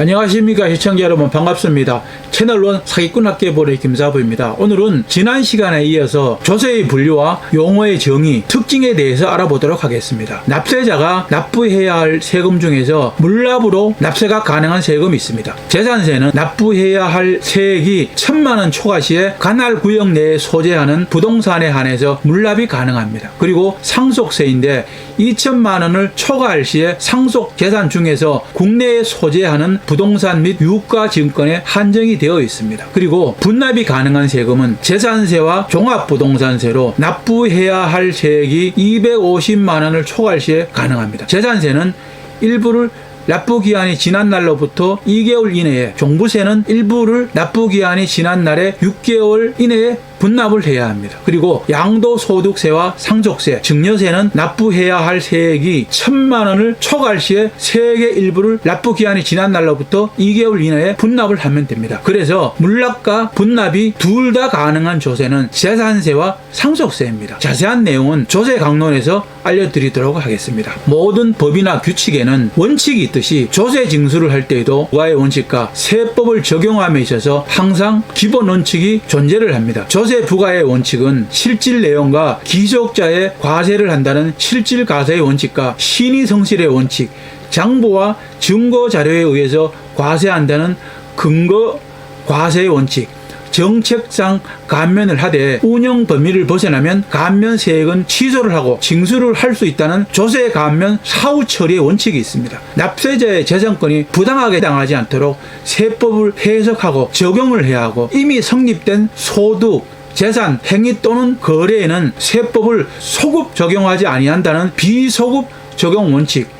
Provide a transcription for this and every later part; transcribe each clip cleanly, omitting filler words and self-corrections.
안녕하십니까 시청자 여러분, 반갑습니다. 채널원 사기꾼 학계볼의 김사부입니다. 오늘은 지난 시간에 이어서 조세의 분류와 용어의 정의, 특징에 대해서 알아보도록 하겠습니다. 납세자가 납부해야 할 세금 중에서 물납으로 납세가 가능한 세금이 있습니다. 재산세는 납부해야 할 세액이 1000만원 초과 시에 관할 구역 내에 소재하는 부동산에 한해서 물납이 가능합니다. 그리고 상속세인데 2000만원을 초과할 시에 상속 재산 중에서 국내에 소재하는 부동산 및 유가증권에 한정이 되어 있습니다. 그리고 분납이 가능한 세금은 재산세와 종합부동산세로 납부해야 할 세액이 250만원을 초과할 시에 가능합니다. 재산세는 일부를 납부기한이 지난 날로부터 2개월 이내에, 종부세는 일부를 납부기한이 지난 날에 6개월 이내에 분납을 해야 합니다. 그리고 양도소득세와 상속세, 증여세는 납부해야 할 세액이 1000만원을 초과할 시에 세액의 일부를 납부기한이 지난 날로부터 2개월 이내에 분납을 하면 됩니다. 그래서 물납과 분납이 둘 다 가능한 조세는 재산세와 상속세입니다. 자세한 내용은 조세 강론에서 알려드리도록 하겠습니다. 모든 법이나 규칙에는 원칙이 있듯이 조세 징수를 할 때에도 부가의 원칙과 세법을 적용함에 있어서 항상 기본 원칙이 존재를 합니다. 조세 부과의 원칙은 실질 내용과 기속자의 과세를 한다는 실질 과세의 원칙과 신의 성실의 원칙, 장부와 증거 자료에 의해서 과세한다는 근거 과세의 원칙, 정책상 감면을 하되 운영 범위를 벗어나면 감면 세액은 취소를 하고 징수를 할 수 있다는 조세 감면 사후 처리의 원칙이 있습니다. 납세자의 재산권이 부당하게 당하지 않도록 세법을 해석하고 적용을 해야 하고, 이미 성립된 소득, 재산, 행위 또는 거래에는 세법을 소급 적용하지 아니한다는 비소급 적용 원칙,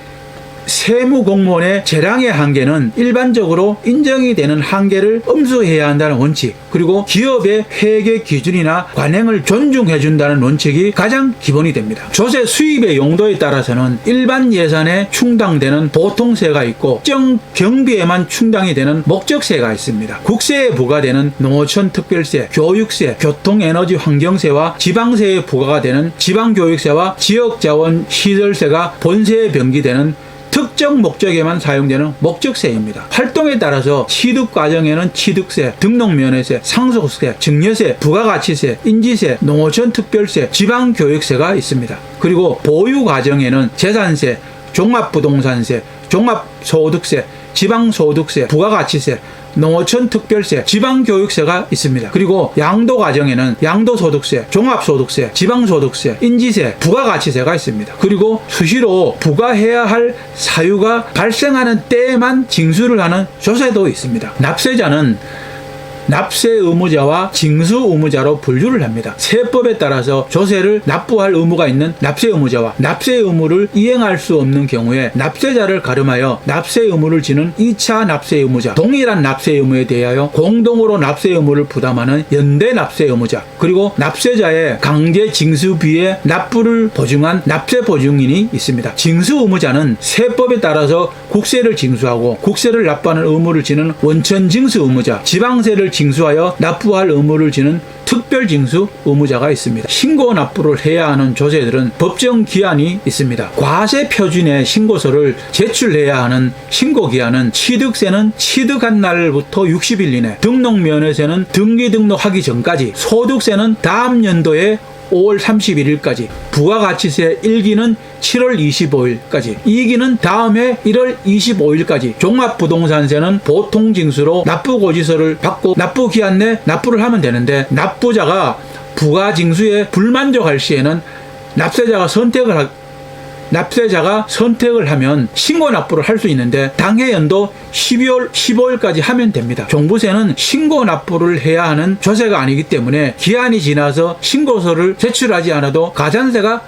세무공무원의 재량의 한계는 일반적으로 인정이 되는 한계를 엄수해야 한다는 원칙, 그리고 기업의 회계 기준이나 관행을 존중해 준다는 원칙이 가장 기본이 됩니다. 조세 수입의 용도에 따라서는 일반 예산에 충당되는 보통세가 있고 특정 경비에만 충당이 되는 목적세가 있습니다. 국세에 부과되는 농어촌 특별세, 교육세, 교통에너지환경세와 지방세에 부과가 되는 지방교육세와 지역자원 시설세가 본세에 변기되는 특정 목적에만 사용되는 목적세입니다. 활동에 따라서 취득 과정에는 취득세, 등록면허세, 상속세, 증여세, 부가가치세, 인지세, 농어촌 특별세, 지방교육세가 있습니다. 그리고 보유 과정에는 재산세, 종합부동산세, 종합소득세, 지방소득세, 부가가치세, 농어촌 특별세, 지방교육세가 있습니다. 그리고 양도 과정에는 양도소득세, 종합소득세, 지방소득세, 인지세, 부가가치세가 있습니다. 그리고 수시로 부과해야 할 사유가 발생하는 때에만 징수를 하는 조세도 있습니다. 납세자는 납세 의무자와 징수 의무자로 분류를 합니다. 세법에 따라서 조세를 납부할 의무가 있는 납세 의무자와 납세 의무를 이행할 수 없는 경우에 납세자를 가름하여 납세 의무를 지는 2차 납세 의무자, 동일한 납세 의무에 대하여 공동으로 납세 의무를 부담하는 연대 납세 의무자, 그리고 납세자의 강제 징수비에 납부를 보증한 납세 보증인이 있습니다. 징수 의무자는 세법에 따라서 국세를 징수하고 국세를 납부하는 의무를 지는 원천 징수 의무자, 지방세를 징수하여 납부할 의무를 지는 특별징수 의무자가 있습니다. 신고 납부를 해야 하는 조세들은 법정 기한이 있습니다. 과세 표준의 신고서를 제출해야 하는 신고기한은 취득세는 취득한 날부터 60일 이내, 등록면허세는 등기 등록하기 전까지, 소득세는 다음 연도에 5월 31일까지, 부가가치세 1기는 7월 25일까지, 2기는 다음해 1월 25일까지, 종합부동산세는 보통징수로 납부고지서를 받고 납부기한 내 납부를 하면 되는데, 납부자가 부가징수에 불만족할 시에는 납세자가 선택을 하면 신고 납부를 할 수 있는데 당해 연도 12월 15일까지 하면 됩니다. 종부세는 신고 납부를 해야 하는 조세가 아니기 때문에 기한이 지나서 신고서를 제출하지 않아도 가산세가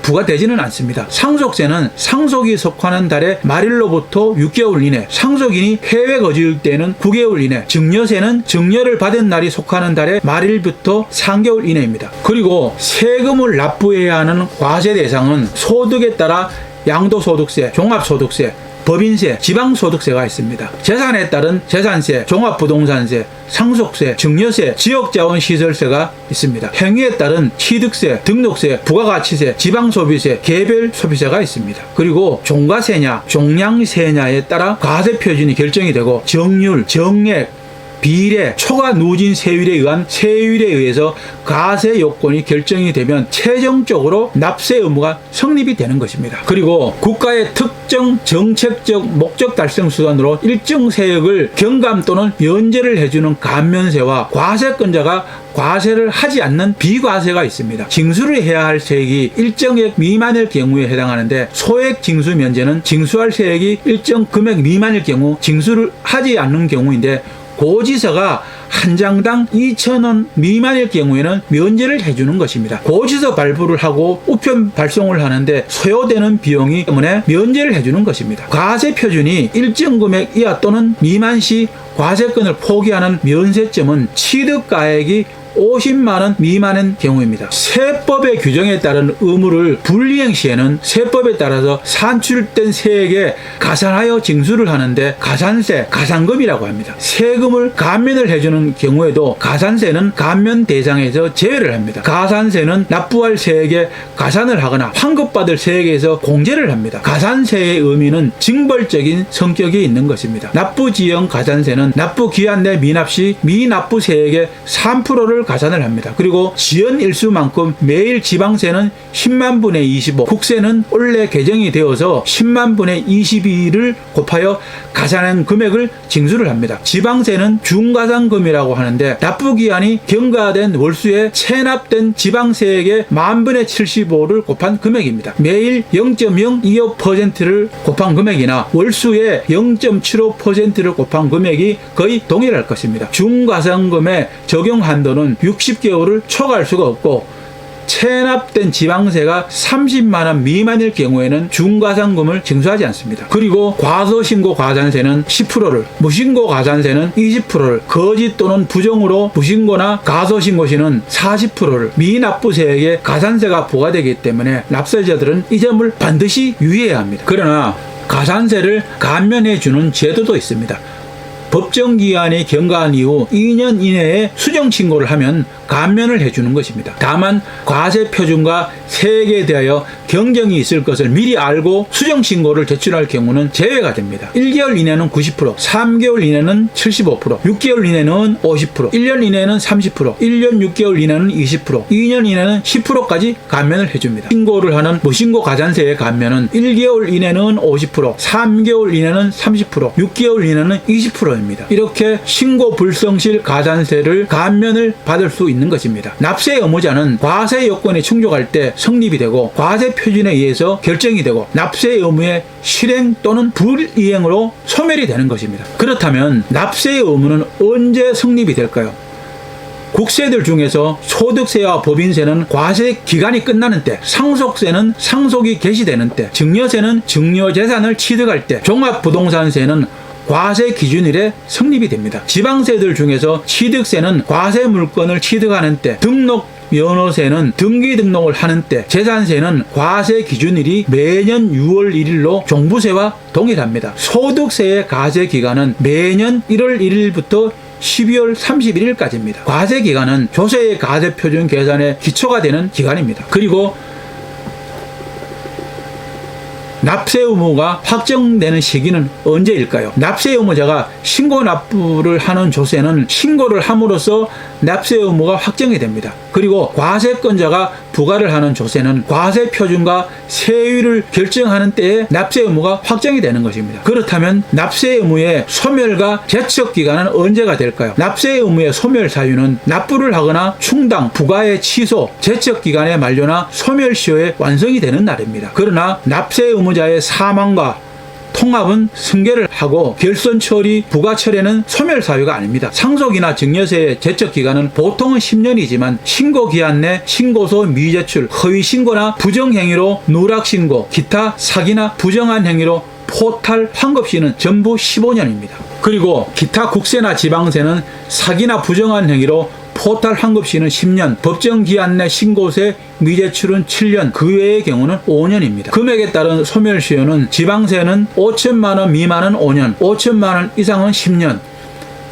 부과되지는 않습니다. 상속세는 상속이 속하는 달의 말일로부터 6개월 이내, 상속인이 해외 거주일 때는 9개월 이내, 증여세는 증여를 받은 날이 속하는 달의 말일부터 3개월 이내입니다. 그리고 세금을 납부해야 하는 과세 대상은 소득에 따라 양도소득세, 종합소득세, 법인세, 지방소득세가 있습니다. 재산에 따른 재산세, 종합부동산세, 상속세, 증여세, 지역자원시설세가 있습니다. 행위에 따른 취득세, 등록세, 부가가치세, 지방소비세, 개별소비세가 있습니다. 그리고 종가세냐, 종량세냐에 따라 과세표준이 결정이 되고 정률, 정액, 비례, 초과 누진 세율에 의한 세율에 의해서 과세 요건이 결정이 되면 최종적으로 납세 의무가 성립이 되는 것입니다. 그리고 국가의 특정 정책적 목적 달성 수단으로 일정 세액을 경감 또는 면제를 해주는 감면세와 과세권자가 과세를 하지 않는 비과세가 있습니다. 징수를 해야 할 세액이 일정액 미만일 경우에 해당하는데 소액 징수 면제는 징수할 세액이 일정 금액 미만일 경우 징수를 하지 않는 경우인데 고지서가 한 장당 2,000원 미만일 경우에는 면제를 해주는 것입니다. 고지서 발부를 하고 우편 발송을 하는데 소요되는 비용이 때문에 면제를 해주는 것입니다. 과세 표준이 일정 금액 이하 또는 미만 시 과세권을 포기하는 면세점은 취득가액이 50만원 미만인 경우입니다. 세법의 규정에 따른 의무를 불이행 시에는 세법에 따라서 산출된 세액에 가산하여 징수를 하는데 가산세, 가산금이라고 합니다. 세금을 감면을 해주는 경우에도 가산세는 감면 대상에서 제외를 합니다. 가산세는 납부할 세액에 가산을 하거나 환급받을 세액에서 공제를 합니다. 가산세의 의미는 징벌적인 성격이 있는 것입니다. 납부지형 가산세는 납부기한 내 미납 시 미납부 세액의 3%를 가산을 합니다. 그리고 지연 일수만큼 매일 지방세는 10만 분의 25, 국세는 원래 개정이 되어서 10만 분의 22를 곱하여 가산한 금액을 징수를 합니다. 지방세는 중가산금이라고 하는데 납부기한이 경과된 월수에 체납된 지방세액의 만 분의 75를 곱한 금액입니다. 매일 0.025%를 곱한 금액이나 월수에 0.75%를 곱한 금액이 거의 동일할 것입니다. 중가산금의 적용 한도는 60개월을 초과할 수가 없고 체납된 지방세가 30만원 미만일 경우에는 중과산금을 징수하지 않습니다. 그리고 과소신고 과산세는 10%를, 무신고 과산세는 20%를, 거짓 또는 부정으로 무신고나 과소신고 시는 40%를 미납부세액에 가산세가 부과되기 때문에 납세자들은 이 점을 반드시 유의해야 합니다. 그러나 가산세를 감면해주는 제도도 있습니다. 법정기한이 경과한 이후 2년 이내에 수정신고를 하면 감면을 해주는 것입니다. 다만 과세표준과 세액에 대하여 경쟁이 있을 것을 미리 알고 수정신고를 제출할 경우는 제외가 됩니다. 1개월 이내는 90%, 3개월 이내는 75%, 6개월 이내는 50%, 1년 이내는 30%, 1년 6개월 이내는 20%, 2년 이내는 10%까지 감면을 해줍니다. 신고를 하는 무신고 가산세의 감면은 1개월 이내는 50%, 3개월 이내는 30%, 6개월 이내는 20%입니다. 이렇게 신고 불성실 가산세를 감면을 받을 수 있는 것입니다. 납세 의무자는 과세 요건에 충족할 때 성립이 되고 과세 표준에 의해서 결정이 되고 납세 의무의 실행 또는 불이행으로 소멸이 되는 것입니다. 그렇다면 납세 의무는 언제 성립이 될까요? 국세들 중에서 소득세와 법인세는 과세 기간이 끝나는 때, 상속세는 상속이 개시되는 때, 증여세는 증여재산을 취득할 때, 종합부동산세는 과세 기준일에 성립이 됩니다. 지방세들 중에서 취득세는 과세 물건을 취득하는 때, 등록 면허세는 등기 등록을 하는 때, 재산세는 과세 기준일이 매년 6월 1일로 종부세와 동일합니다. 소득세의 과세 기간은 매년 1월 1일부터 12월 31일까지입니다. 과세 기간은 조세의 과세 표준 계산의 기초가 되는 기간입니다. 그리고 납세 의무가 확정되는 시기는 언제일까요? 납세 의무자가 신고 납부를 하는 조세는 신고를 함으로써 납세 의무가 확정이 됩니다. 그리고 과세권자가 부과를 하는 조세는 과세 표준과 세율을 결정하는 때에 납세 의무가 확정이 되는 것입니다. 그렇다면 납세 의무의 소멸과 제척 기간은 언제가 될까요? 납세 의무의 소멸 사유는 납부를 하거나 충당, 부과의 취소, 제척 기간의 만료나 소멸시효의 완성이 되는 날입니다. 그러나 납세 의무자의 사망과 통합은 승계를 하고 결손 처리, 부가 처리는 소멸 사유가 아닙니다. 상속이나 증여세의 제척 기간은 보통은 10년이지만 신고 기한 내 신고서 미제출, 허위 신고나 부정 행위로 누락 신고, 기타 사기나 부정한 행위로 포탈 환급 시는 전부 15년입니다. 그리고 기타 국세나 지방세는 사기나 부정한 행위로 포탈 환급 시는 10년, 법정 기한 내 신고세 미제출은 7년, 그 외의 경우는 5년입니다. 금액에 따른 소멸시효는 지방세는 5천만 원 미만은 5년, 5천만 원 이상은 10년,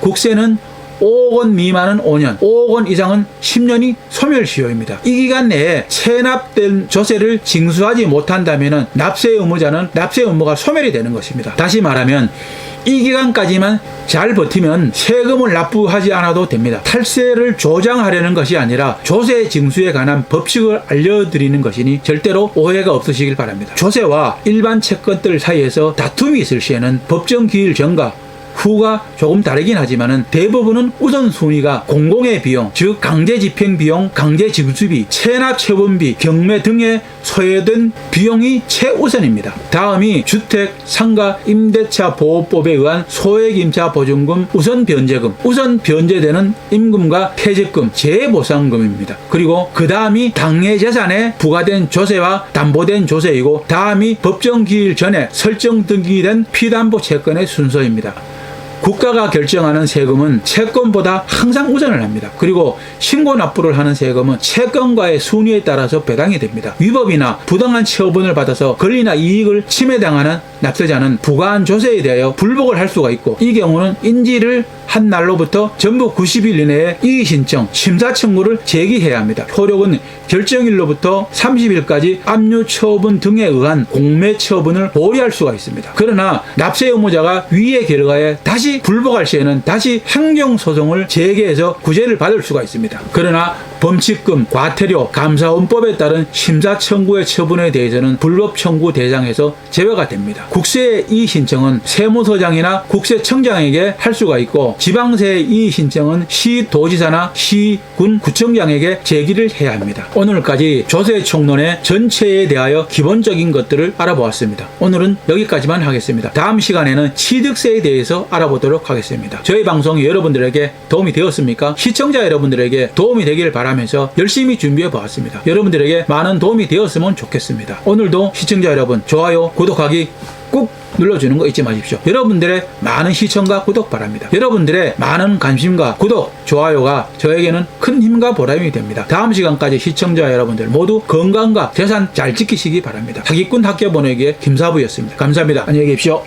국세는 5억 원 미만은 5년, 5억 원 이상은 10년이 소멸시효입니다. 이 기간 내에 체납된 조세를 징수하지 못한다면 납세 의무자는 납세 의무가 소멸이 되는 것입니다. 다시 말하면 이 기간까지만 잘 버티면 세금을 납부하지 않아도 됩니다. 탈세를 조장하려는 것이 아니라 조세 징수에 관한 법칙을 알려드리는 것이니 절대로 오해가 없으시길 바랍니다. 조세와 일반 채권들 사이에서 다툼이 있을 시에는 법정 기일 전과 후가 조금 다르긴 하지만은 대부분은 우선순위가 공공의 비용, 즉 강제집행 비용, 강제징수비, 체납처분비, 경매 등에 소요된 비용이 최우선입니다. 다음이 주택, 상가, 임대차 보호법에 의한 소액임차 보증금, 우선 변제금, 우선 변제되는 임금과 퇴직금, 재보상금입니다. 그리고 그 다음이 당해 재산에 부과된 조세와 담보된 조세이고 다음이 법정 기일 전에 설정 등기된 피담보 채권의 순서입니다. 국가가 결정하는 세금은 채권보다 항상 우선을 합니다. 그리고 신고 납부를 하는 세금은 채권과의 순위에 따라서 배당이 됩니다. 위법이나 부당한 처분을 받아서 권리나 이익을 침해당하는 납세자는 부과한 조세에 대하여 불복을 할 수가 있고 이 경우는 인지를 한 날로부터 전부 90일 이내에 이의신청, 심사 청구를 제기해야 합니다. 효력은 결정일로부터 30일까지 압류 처분 등에 의한 공매 처분을 보류할 수가 있습니다. 그러나 납세 의무자가 위의 결과에 다시 불복할 시에는 다시 행정소송을 제기해서 구제를 받을 수가 있습니다. 그러나 범칙금, 과태료, 감사원법에 따른 심사 청구의 처분에 대해서는 불법 청구 대상에서 제외가 됩니다. 국세의 이의신청은 세무서장이나 국세청장에게 할 수가 있고 지방세의 이의신청은 시도지사나 시군 구청장에게 제기를 해야 합니다. 오늘까지 조세 총론의 전체에 대하여 기본적인 것들을 알아보았습니다. 오늘은 여기까지만 하겠습니다. 다음 시간에는 취득세에 대해서 알아보도록 하겠습니다. 저희 방송이 여러분들에게 도움이 되었습니까? 시청자 여러분들에게 도움이 되길 바라면서 열심히 준비해 보았습니다. 여러분들에게 많은 도움이 되었으면 좋겠습니다. 오늘도 시청자 여러분 좋아요, 구독하기 꾹 눌러주는 거 잊지 마십시오. 여러분들의 많은 시청과 구독 바랍니다. 여러분들의 많은 관심과 구독, 좋아요가 저에게는 큰 힘과 보람이 됩니다. 다음 시간까지 시청자 여러분들 모두 건강과 재산 잘 지키시기 바랍니다. 사기꾼 학교 보내기의 김사부였습니다. 감사합니다. 안녕히 계십시오.